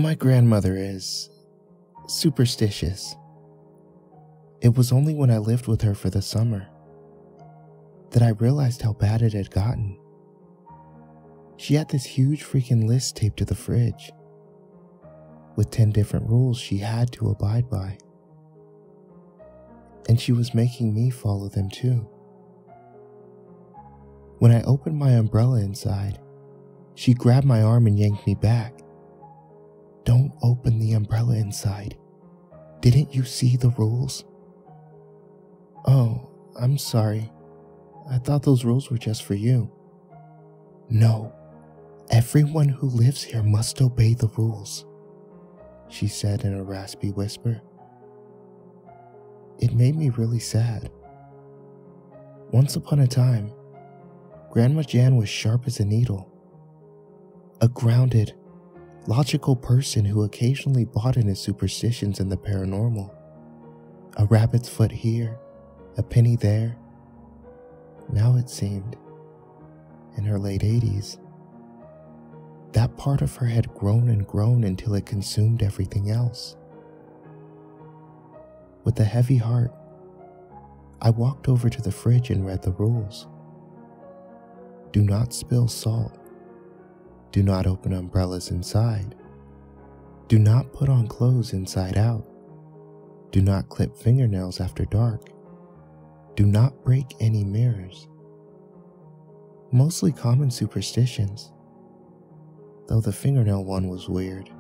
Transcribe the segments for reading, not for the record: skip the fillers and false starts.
My grandmother is superstitious. It was only when I lived with her for the summer that I realized how bad it had gotten. She had this huge freaking list taped to the fridge with 10 different rules she had to abide by. And she was making me follow them too. When I opened my umbrella inside, she grabbed my arm and yanked me back. "Don't open the umbrella inside. Didn't you see the rules?" "Oh, I'm sorry. I thought those rules were just for you." "No, everyone who lives here must obey the rules," she said in a raspy whisper. It made me really sad. Once upon a time, Grandma Jan was sharp as a needle. A grounded, logical person who occasionally bought into superstitions and the paranormal. A rabbit's foot here, a penny there. Now it seemed, in her late 80s, that part of her had grown and grown until it consumed everything else. With a heavy heart, I walked over to the fridge and read the rules. Do not spill salt. Do not open umbrellas inside. Do not put on clothes inside out. Do not clip fingernails after dark. Do not break any mirrors. Mostly common superstitions, though the fingernail one was weird.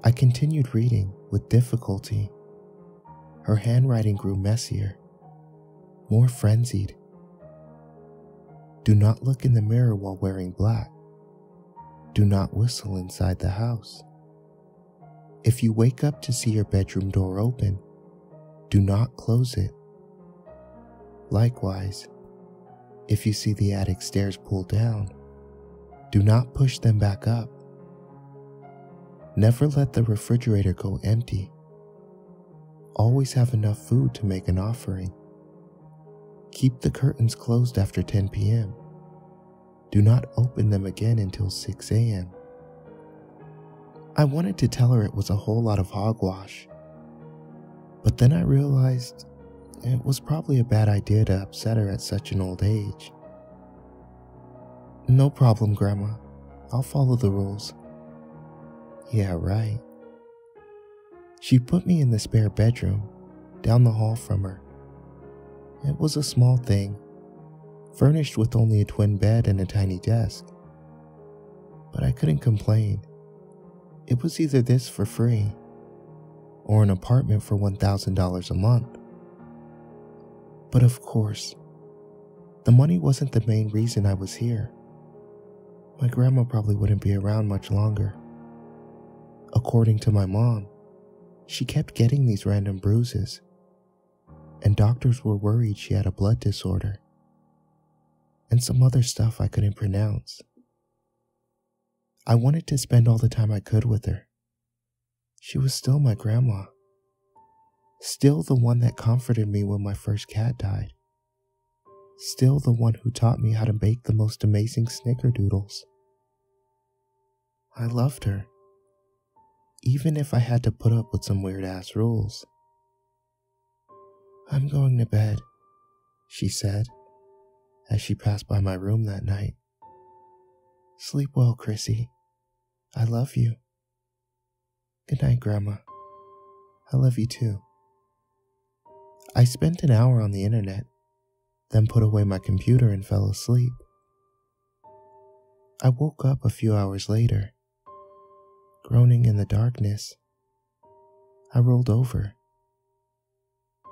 I continued reading with difficulty. Her handwriting grew messier, more frenzied. Do not look in the mirror while wearing black. Do not whistle inside the house. If you wake up to see your bedroom door open, do not close it. Likewise, if you see the attic stairs pulled down, do not push them back up. Never let the refrigerator go empty. Always have enough food to make an offering. Keep the curtains closed after 10 p.m. Do not open them again until 6 a.m. I wanted to tell her it was a whole lot of hogwash, but then I realized it was probably a bad idea to upset her at such an old age. "No problem, Grandma. I'll follow the rules." "Yeah, right." She put me in the spare bedroom, down the hall from her. It was a small thing, furnished with only a twin bed and a tiny desk. But I couldn't complain. It was either this for free, or an apartment for $1,000 a month. But of course, the money wasn't the main reason I was here. My grandma probably wouldn't be around much longer. According to my mom, she kept getting these random bruises, and doctors were worried she had a blood disorder, and some other stuff I couldn't pronounce. I wanted to spend all the time I could with her. She was still my grandma. Still the one that comforted me when my first cat died. Still the one who taught me how to make the most amazing snickerdoodles. I loved her, even if I had to put up with some weird-ass rules. "I'm going to bed," she said, as she passed by my room that night. "Sleep well, Chrissy. I love you." "Good night, Grandma. I love you too." I spent an hour on the internet, then put away my computer and fell asleep. I woke up a few hours later, groaning in the darkness. I rolled over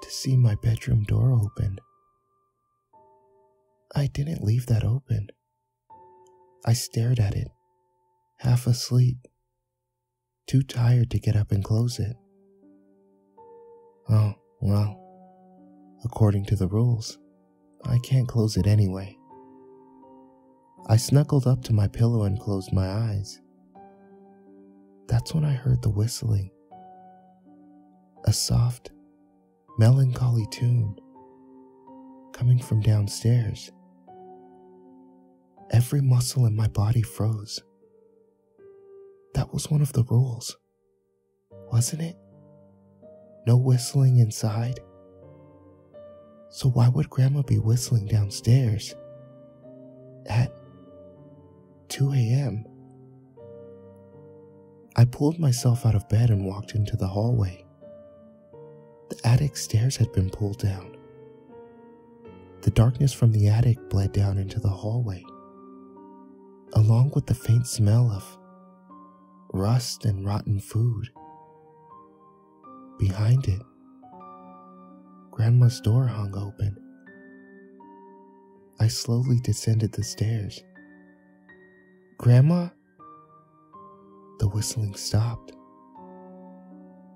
to see my bedroom door open. I didn't leave that open. I stared at it, half asleep, too tired to get up and close it. Oh, well, according to the rules, I can't close it anyway. I snuggled up to my pillow and closed my eyes. That's when I heard the whistling. A soft, melancholy tune coming from downstairs. Every muscle in my body froze. That was one of the rules, wasn't it? No whistling inside. So why would Grandma be whistling downstairs at 2 a.m.? I pulled myself out of bed and walked into the hallway. The attic stairs had been pulled down. The darkness from the attic bled down into the hallway, along with the faint smell of rust and rotten food. Behind it, Grandma's door hung open. I slowly descended the stairs. Grandma? The whistling stopped.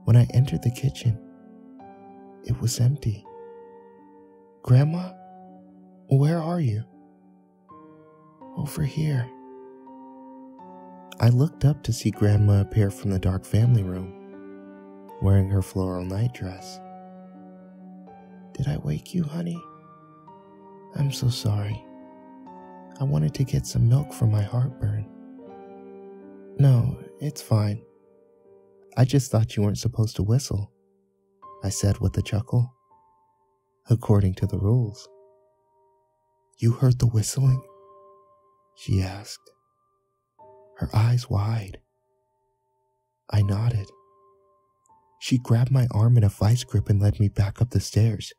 When I entered the kitchen, it was empty. Grandma? Where are you? Over here. I looked up to see Grandma appear from the dark family room, wearing her floral nightdress. Did I wake you, honey? I'm so sorry. I wanted to get some milk for my heartburn. No, it's fine. I just thought you weren't supposed to whistle, I said with a chuckle. According to the rules. You heard the whistling? She asked, her eyes wide. I nodded. She grabbed my arm in a vice grip and led me back up the stairs.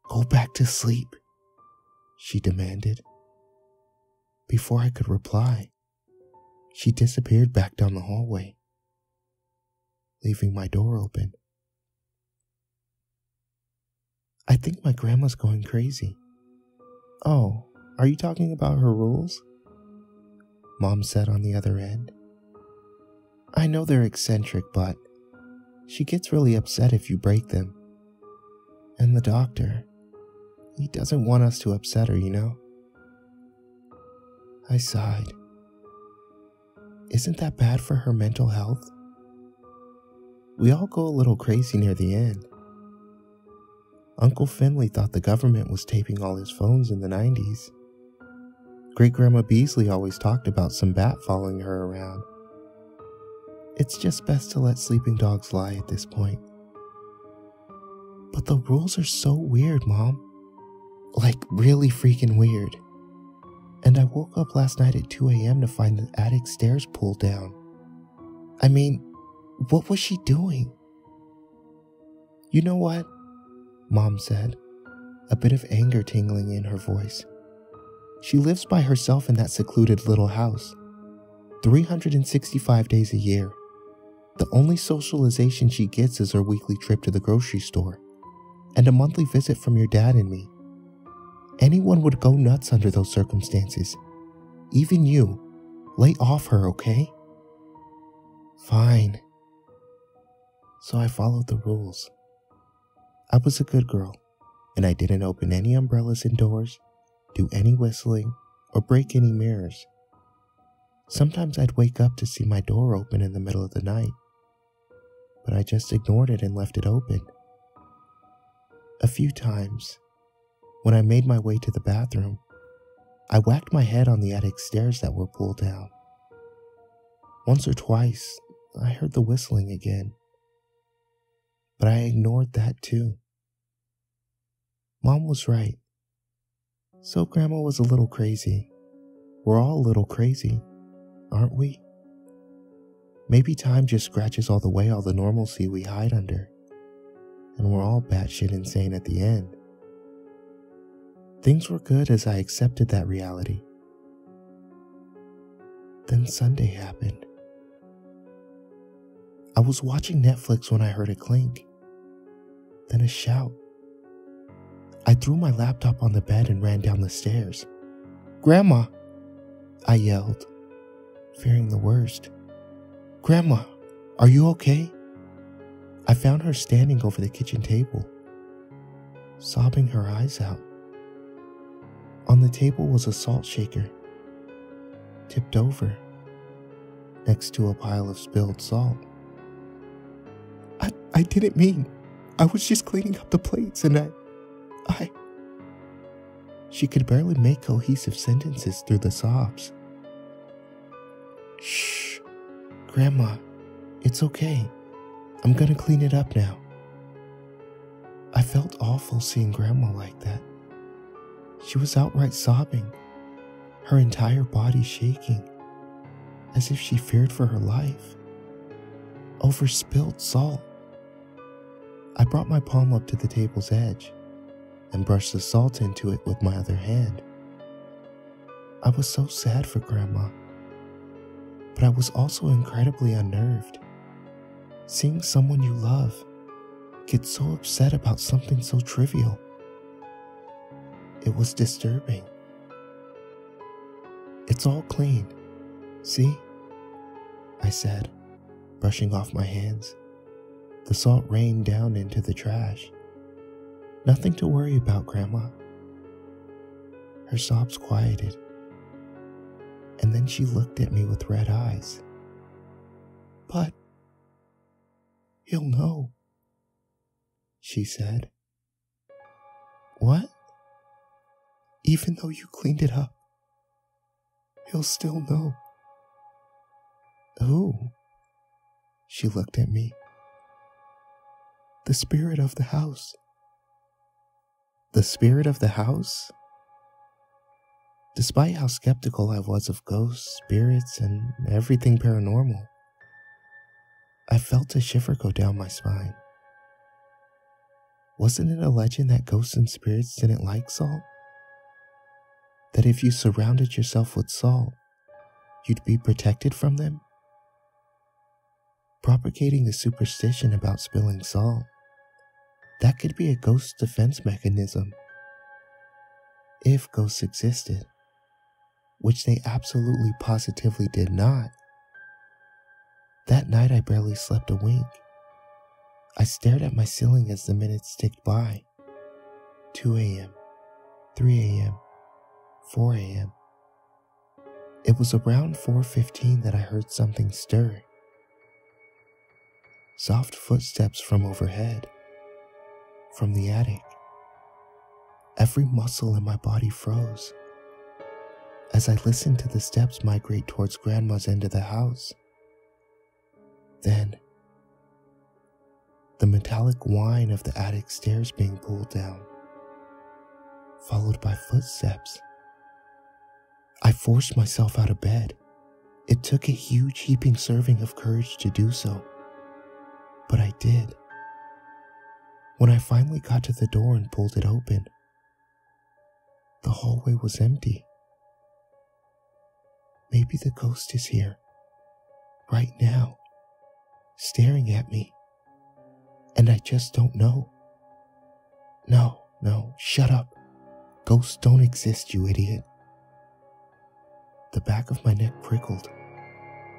Go back to sleep, she demanded. Before I could reply, she disappeared back down the hallway, leaving my door open. I think my grandma's going crazy. Oh, are you talking about her rules? Mom said on the other end. I know they're eccentric, but she gets really upset if you break them. And the doctor, he doesn't want us to upset her, you know? I sighed. Isn't that bad for her mental health? We all go a little crazy near the end. Uncle Finley thought the government was taping all his phones in the 90s. Great-Grandma Beasley always talked about some bat following her around. It's just best to let sleeping dogs lie at this point. But the rules are so weird, Mom. Like, really freaking weird. And I woke up last night at 2 a.m. to find the attic stairs pulled down. I mean, what was she doing? You know what? Mom said, a bit of anger tingling in her voice. She lives by herself in that secluded little house, 365 days a year. The only socialization she gets is her weekly trip to the grocery store, and a monthly visit from your dad and me. Anyone would go nuts under those circumstances. Even you. Lay off her, okay? Fine. So I followed the rules. I was a good girl, and I didn't open any umbrellas indoors, do any whistling, or break any mirrors. Sometimes I'd wake up to see my door open in the middle of the night, but I just ignored it and left it open. A few times, when I made my way to the bathroom, I whacked my head on the attic stairs that were pulled down. Once or twice, I heard the whistling again, but I ignored that too. Mom was right. So Grandma was a little crazy. We're all a little crazy, aren't we? Maybe time just scratches all the normalcy we hide under, and we're all batshit insane at the end. Things were good as I accepted that reality. Then Sunday happened. I was watching Netflix when I heard a clink, then a shout. I threw my laptop on the bed and ran down the stairs. Grandma! I yelled, fearing the worst. Grandma, are you okay? I found her standing over the kitchen table, sobbing her eyes out. On the table was a salt shaker, tipped over, next to a pile of spilled salt. I didn't mean. I was just cleaning up the plates and I... She could barely make cohesive sentences through the sobs. Shh, Grandma, it's okay. I'm gonna clean it up now. I felt awful seeing Grandma like that. She was outright sobbing, her entire body shaking, as if she feared for her life, over spilled salt. I brought my palm up to the table's edge and brushed the salt into it with my other hand. I was so sad for Grandma, but I was also incredibly unnerved. Seeing someone you love get so upset about something so trivial. It was disturbing. It's all clean, see? I said, brushing off my hands. The salt rained down into the trash. Nothing to worry about, Grandma. Her sobs quieted, and then she looked at me with red eyes. But he'll know, she said. What? Even though you cleaned it up, he'll still know. Who? She looked at me. The spirit of the house. The spirit of the house? Despite how skeptical I was of ghosts, spirits, and everything paranormal, I felt a shiver go down my spine. Wasn't it a legend that ghosts and spirits didn't like salt? That if you surrounded yourself with salt, you'd be protected from them? Propagating a superstition about spilling salt, that could be a ghost defense mechanism. If ghosts existed, which they absolutely positively did not. That night I barely slept a wink. I stared at my ceiling as the minutes ticked by. 2 a.m., 3 a.m., 4 a.m. It was around 4:15 that I heard something stir. Soft footsteps from overhead, from the attic. Every muscle in my body froze as I listened to the steps migrate towards Grandma's end of the house. Then, the metallic whine of the attic stairs being pulled down, followed by footsteps. I forced myself out of bed. It took a huge heaping serving of courage to do so, but I did. When I finally got to the door and pulled it open, the hallway was empty. Maybe the ghost is here, right now, staring at me, and I just don't know. No, shut up. Ghosts don't exist, you idiot. The back of my neck prickled,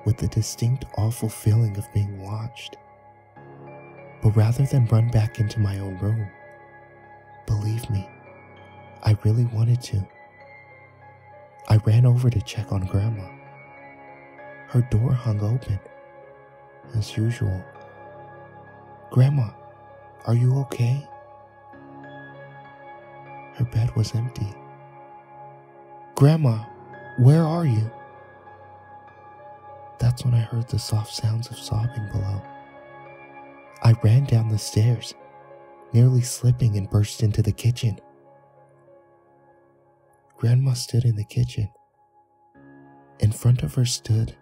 with the distinct awful feeling of being watched. But rather than run back into my own room, believe me, I really wanted to. I ran over to check on Grandma. Her door hung open, as usual. Grandma, are you okay? Her bed was empty. Grandma, where are you? That's when I heard the soft sounds of sobbing below. I ran down the stairs, nearly slipping, and burst into the kitchen. Grandma stood in the kitchen. In front of her stood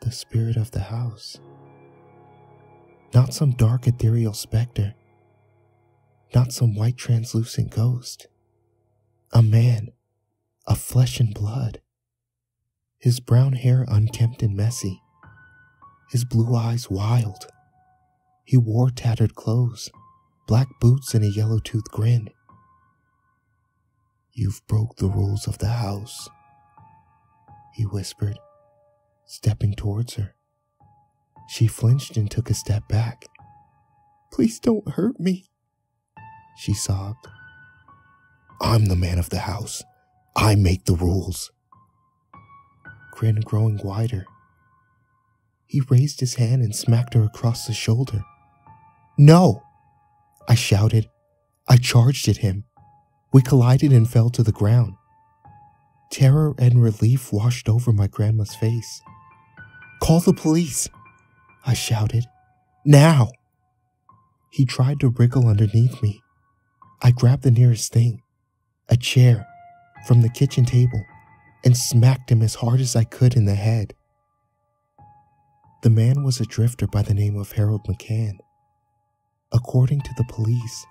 the spirit of the house. Not some dark ethereal specter. Not some white translucent ghost. A man, of flesh and blood. His brown hair unkempt and messy. His blue eyes wild. He wore tattered clothes, black boots, and a yellow-toothed grin. You've broke the rules of the house, he whispered, stepping towards her. She flinched and took a step back. Please don't hurt me, she sobbed. I'm the man of the house. I make the rules. Grin growing wider. He raised his hand and smacked her across the shoulder. No! I shouted. I charged at him. We collided and fell to the ground. Terror and relief washed over my grandma's face. Call the police, I shouted. Now! He tried to wriggle underneath me. I grabbed the nearest thing, a chair, from the kitchen table, and smacked him as hard as I could in the head. The man was a drifter by the name of Harold McCann. According to the police,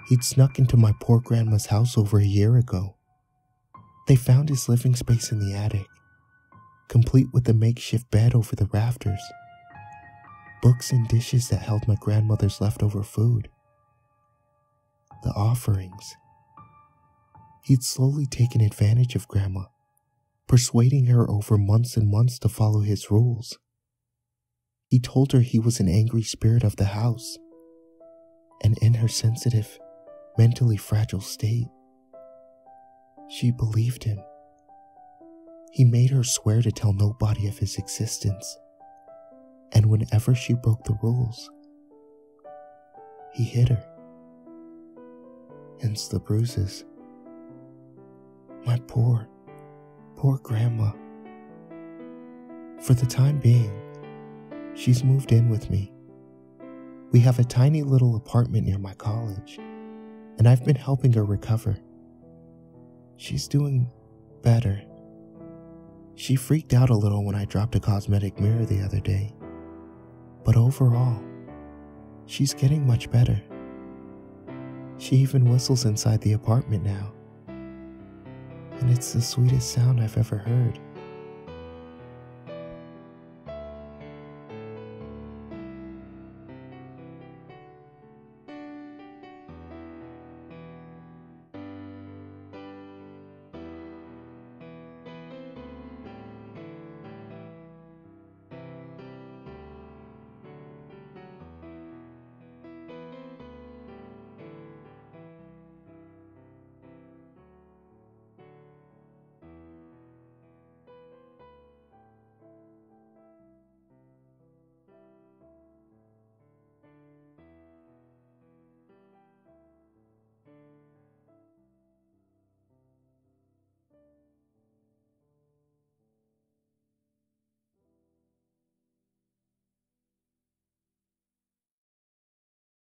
he'd snuck into my poor grandma's house over a year ago. They found his living space in the attic, complete with a makeshift bed over the rafters, books and dishes that held my grandmother's leftover food. The offerings. He'd slowly taken advantage of Grandma, persuading her over months and months to follow his rules. He told her he was an angry spirit of the house, and in her sensitive, mentally fragile state, she believed him. He made her swear to tell nobody of his existence, and whenever she broke the rules, he hit her. Hence the bruises. My poor grandma. For the time being, she's moved in with me. We have a tiny little apartment near my college, and I've been helping her recover. She's doing better. She freaked out a little when I dropped a cosmetic mirror the other day, but overall, she's getting much better. She even whistles inside the apartment now, and it's the sweetest sound I've ever heard.